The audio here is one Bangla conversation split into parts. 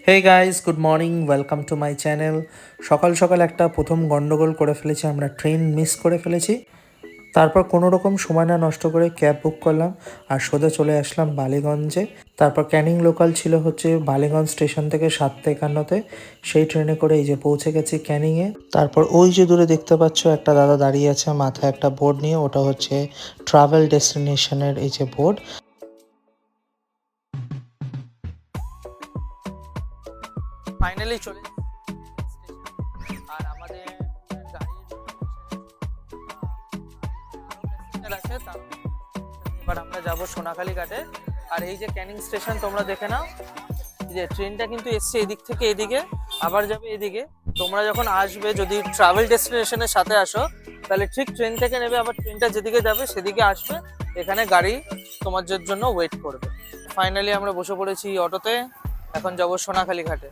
Hey guys, good morning, welcome to my channel. সকাল সকাল একটা প্রথম গন্ডগোল করে ফেলেছি, আমরা ট্রেন মিস করে ফেলেছি। তারপর কোনো রকম সময় না নষ্ট করে ক্যাব বুক করলাম আর সোজা চলে আসলাম বালিগঞ্জে। তারপর ক্যানিং লোকাল ছিল হচ্ছে বালিগঞ্জ স্টেশন থেকে 7:51-তে। সেই ট্রেনে করে এই যে পৌঁছে গেছি ক্যানিংয়ে। তারপর ওই যে দূরে দেখতে পাচ্ছ একটা দাদা দাঁড়িয়ে আছে মাথায় একটা বোর্ড নিয়ে, ওটা হচ্ছে ট্রাভেল ডেস্টিনেশনের এই যে বোর্ড। ফাইনালি চলে স্টেশন। আর আমাদের গাড়ির আছে এবার আমরা যাব সোনাখালী ঘাটে। আর এই যে ক্যানিং স্টেশন তোমরা দেখে নাও, এই যে ট্রেনটা কিন্তু এসছে এদিক থেকে এদিকে, আবার যাবে এদিকে। তোমরা যখন আসবে, যদি ট্রাভেল ডেস্টিনেশনের সাথে আসো, তাহলে ঠিক ট্রেন থেকে নেবে, আবার ট্রেনটা যেদিকে যাবে সেদিকে আসবে, এখানে গাড়ি তোমার জন্য ওয়েট করবে। ফাইনালি আমরা বসে পড়েছি অটোতে, এখন যাব সোনাখালী ঘাটে।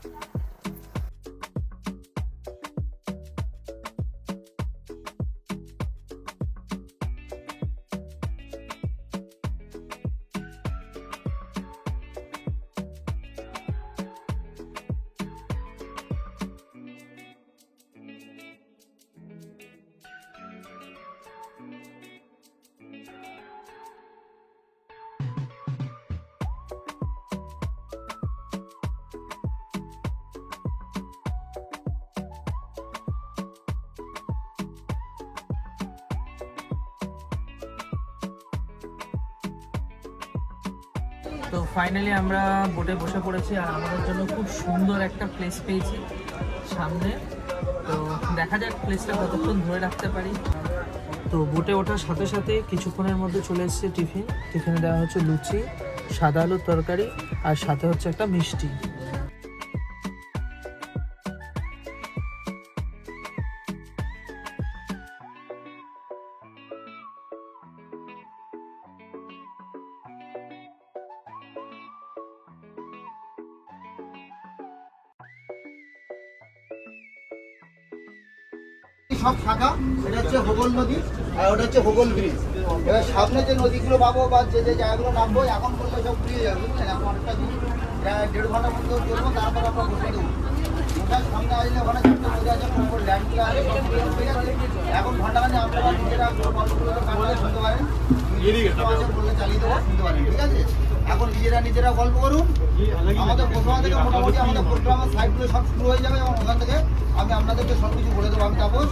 তো ফাইনালি আমরা বোটে বসে পড়েছি, আর আমাদের জন্য খুব সুন্দর একটা প্লেস পেয়েছি সামনে। তো দেখা যাক প্লেসটা কতক্ষণ ধরে রাখতে পারি। তো বোটে ওঠার সাথে সাথে কিছুক্ষণের মধ্যে চলে এসেছে টিফিনে দেওয়া হচ্ছে লুচি, সাদা আলুর তরকারি, আর সাথে হচ্ছে একটা মিষ্টি। সব শাখা, এটা হচ্ছে হোগল নদী আর ওটা হচ্ছে হোগল ব্রিজ। এবার সামনে যে নদীগুলো পাবো বা যে যে জায়গাগুলো নামবো, এখন করলে সব ঘুরিয়ে যাবে, বুঝলেন? এখন অনেকটা দূর, প্রায় 1.5 ঘন্টার মধ্যে চলবো, তারপর আমরা বসে দেবো। ওটার সামনে আসলে ওখানে ছোট্ট নদী আছে, পুরো ল্যান্ডগুলো আছে, ঠিক আছে। এখন ঘন্টাখানে আপনারা নিজেরা গল্পগুলো শুনতে পারেন, বললে চালিয়ে দেবো, শুনতে পারেন, ঠিক আছে। এখন নিজেরা গল্প করুন। আমাদের বসুয়া থেকে মোটামুটি আমাদের প্রোগ্রামের সাইডগুলো সব শুরু হয়ে যাবে, এবং ওখান থেকে আমি আপনাদেরকে সব কিছু বলে দেবো। আমি তাপস।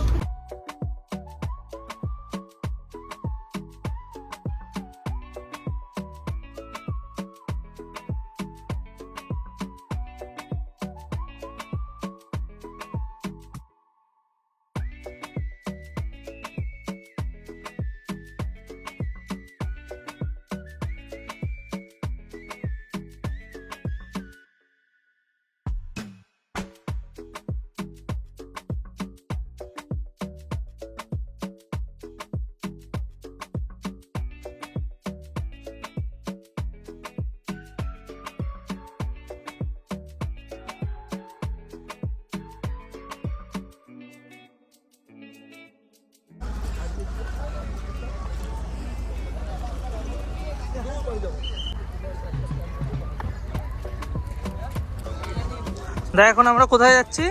দেখ এখন আমরা কোথায় যাচ্ছি?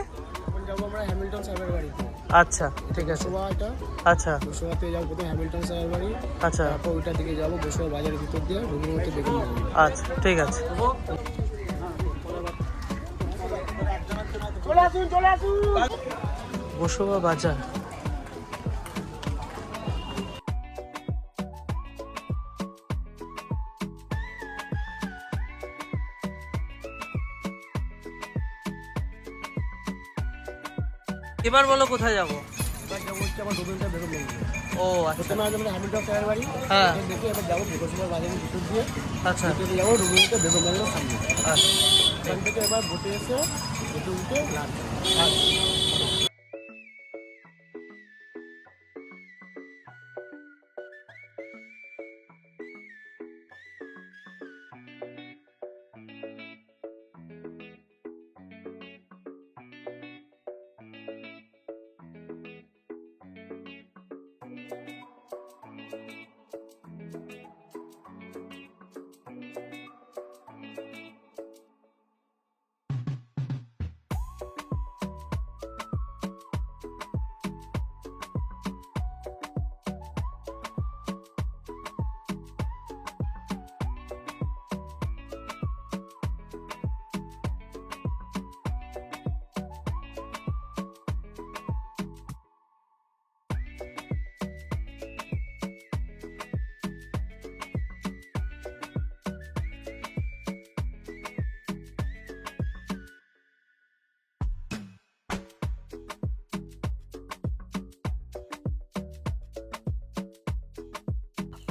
এখন যাবো আমরা হ্যামিল্টন সাহেবের বাড়িতে। আচ্ছা, ঠিক আছে। বসুয়া এটা, আচ্ছা বসুয়া থেকে যাবো প্রথমে হ্যামিল্টন সাহেবের বাড়ি, আচ্ছা তারপর ওইটার দিকে যাবো বসুয়া বাজারের ভিতর দিয়ে রুমের মধ্যে বেগুন বাড়ি। আচ্ছা, ঠিক আছে। বসুয়া বাজার। এবার বলো কোথায় যাবো? এবার যাবো হচ্ছে আমার রুমেরটা বেগুন বাড়ি। ও আচ্ছা, প্রথমে আগে আমরা হ্যামিল্টন সাহেবের বাড়ি, হ্যাঁ দেখে এবার যাবো বসুয়া বাজারের ভিতর দিয়ে, আচ্ছা ভিতরে যাবো রুমের মধ্যে বেগুন বাড়ির সামনে। আচ্ছা ওখান থেকে এবার বোটে এসে বোটে উঠে লাঞ্চ।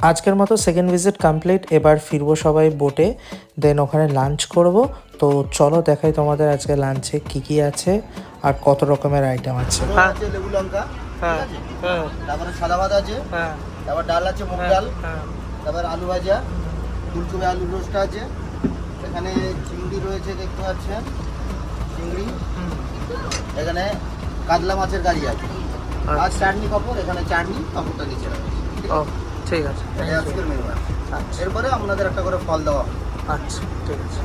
আজকের মতো সেকেন্ড ভিজিট কমপ্লিট। এবার ফিরবো সবাই বোটে, দেন ওখানে লাঞ্চ করব। তো চলো দেখাই তোমাদের আজকে লাঞ্চে কি কি আছে আর কত রকমের আইটেম আছে। প্রথমে আছে লেবু লঙ্কা, ঠিক আছে? তারপরে সাদা ভাত আছে, তারপর ডাল আছে, মুগ ডাল, তারপর আলু ভাজা, ফুলকপি আলু রোস্ট আছে, এখানে চিংড়ি রয়েছে দেখতে পাচ্ছেন, চিংড়ি, এখানে কাতলা মাছের কারি আছে, আর চাটনি পাঁপড়, এখানে চাটনি পাঁপড়টা নিচে রাখবে। ঠিক আছে, এটা আজকের মেনু। এরপরে আপনাদের একটা করে ফল দেওয়া হবে। আচ্ছা ঠিক আছে।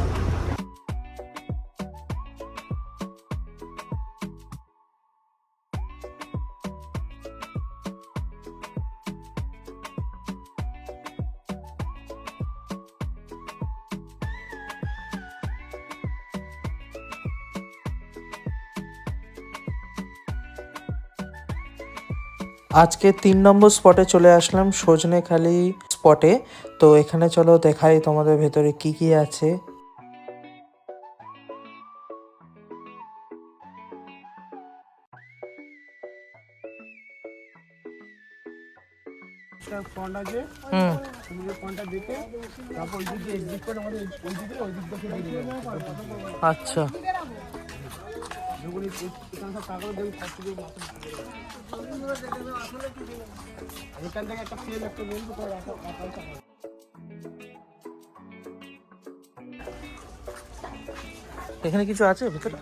আজকে 3 নম্বর স্পটে চলে আসলাম, সজনেখালি স্পটে। তো এখানে চলো দেখাই তোমাদের ভেতরে কি কি আছে। ফন্ড আছে, তুমি যে ফন্ডটা দেখে তারপর ওই দিকে এক্সিট করে আমাদের ওই দিক থেকে বেরিয়ে যাবে। আচ্ছা যখন এখানে সব টাকা দেবে সব কিছু এখান থেকে একটা তেল একটা বলবো তো এখানে কিছু আছে ভেতরে?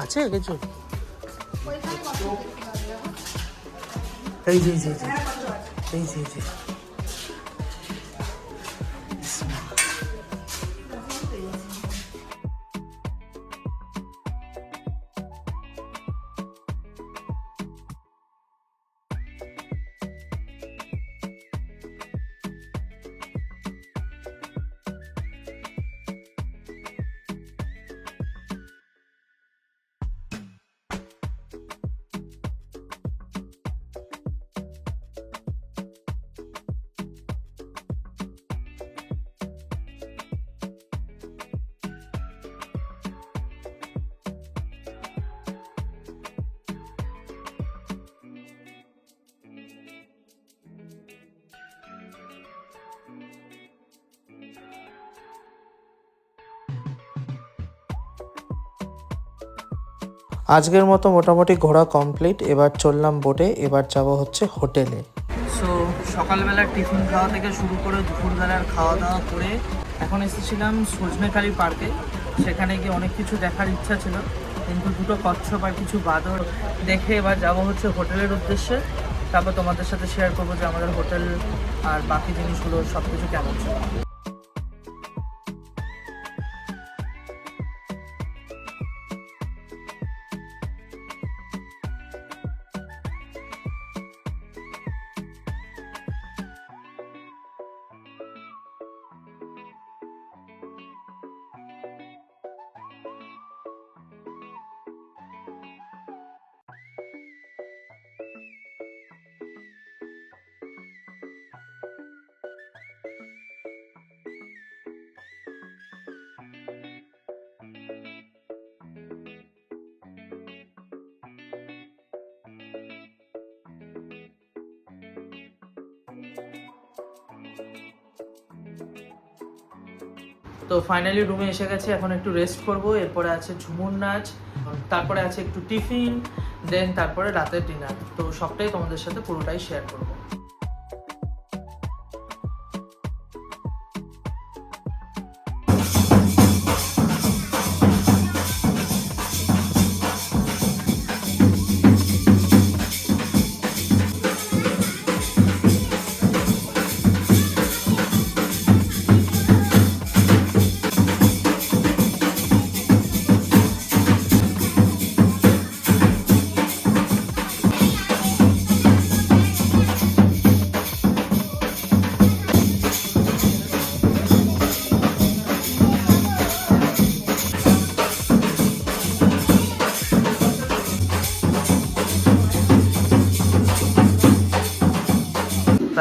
আছে কিছু? এই যে এই যে এই যে এই যে আজকের মতো মোটামুটি ঘোরা কমপ্লিট। এবার চললাম বোটে, এবার যাব হচ্ছে হোটেলে। সো সকালবেলার টিফিন খাওয়া থেকে শুরু করে দুপুরবেলার খাওয়া দাওয়া করে এখন এসেছিলাম সজনেখালি পার্কে। সেখানে গিয়ে অনেক কিছু দেখার ইচ্ছা ছিল, কিন্তু দুটো কচ্ছপ আর কিছু বাঁদর দেখে এবার যাব হচ্ছে হোটেলের উদ্দেশ্যে। তারপর তোমাদের সাথে শেয়ার করবো যে আমাদের হোটেল আর বাকি জিনিসগুলো সব কিছু কেমন ছিল। তো ফাইনালি রুমে এসে গেছে, এখন একটু রেস্ট করব। এরপরে আছে ঝুমুর নাচ, তারপরে আছে একটু টিফিন, দেন তারপরে রাতের ডিনার। তো সবটাই তোমাদের সাথে পুরোটাই শেয়ার করব।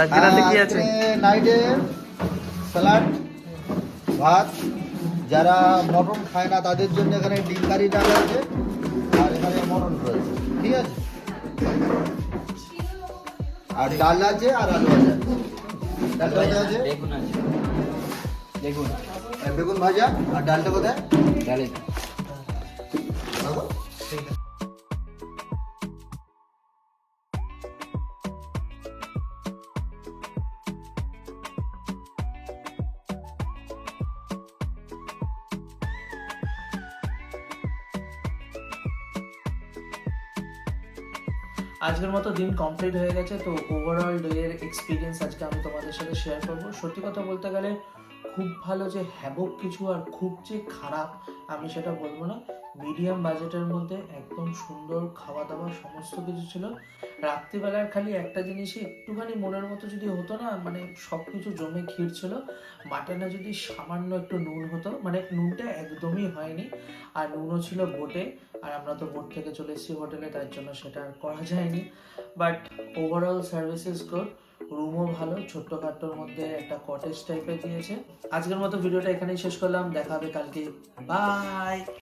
আজকে রাতে কি আছে? নাইটে স্যালাড, ভাত, যারা মটন খায় না তাদের জন্য এখানে ডিম কারি ডাল আছে, আর এখানে মটন রয়েছে, ঠিক আছে। আর ডাল আছে আর আলু আছে। ডালটা কোথায় আছে? বেগুন আছে, বেগুন আর বেগুন ভাজা। আর ডালটা কোথায়? ডালে দেখো। আজকের মতো দিন কমপ্লিট হয়ে গেছে। তো ওভারঅল ডে এর এক্সপিরিয়েন্স আজকে আমি তোমাদের সাথে শেয়ার করব। সত্যি কথা বলতে গেলে খুব ভালো যে হ্যাবক কিছু আর খুব যে খারাপ আমি সেটা বলবো না। মিডিয়াম বাজেটের মধ্যে একদম সুন্দর খাওয়া দাওয়া সমস্ত কিছু ছিল। রাত্রিবেলার খালি একটা জিনিসই একটুখানি মনের মতো যদি হতো না, মানে সব কিছু জমে ক্ষীর ছিল। মাটনে যদি সামান্য একটু নুন হতো, মানে নুনটা একদমই হয়নি, আর নুনও ছিল বোটে। আর আমরা তো বোট থেকে চলে এসেছি হোটেলে, তার জন্য সেটা আর করা যায়নি। But overall service is good. রুমও ভালো, ছোট্টখাট্টোর মধ্যে একটা কটেজ টাইপের দিয়েছে। আজকের মতো ভিডিওটা এখানেই শেষ করলাম, দেখা হবে কালকে। বাই।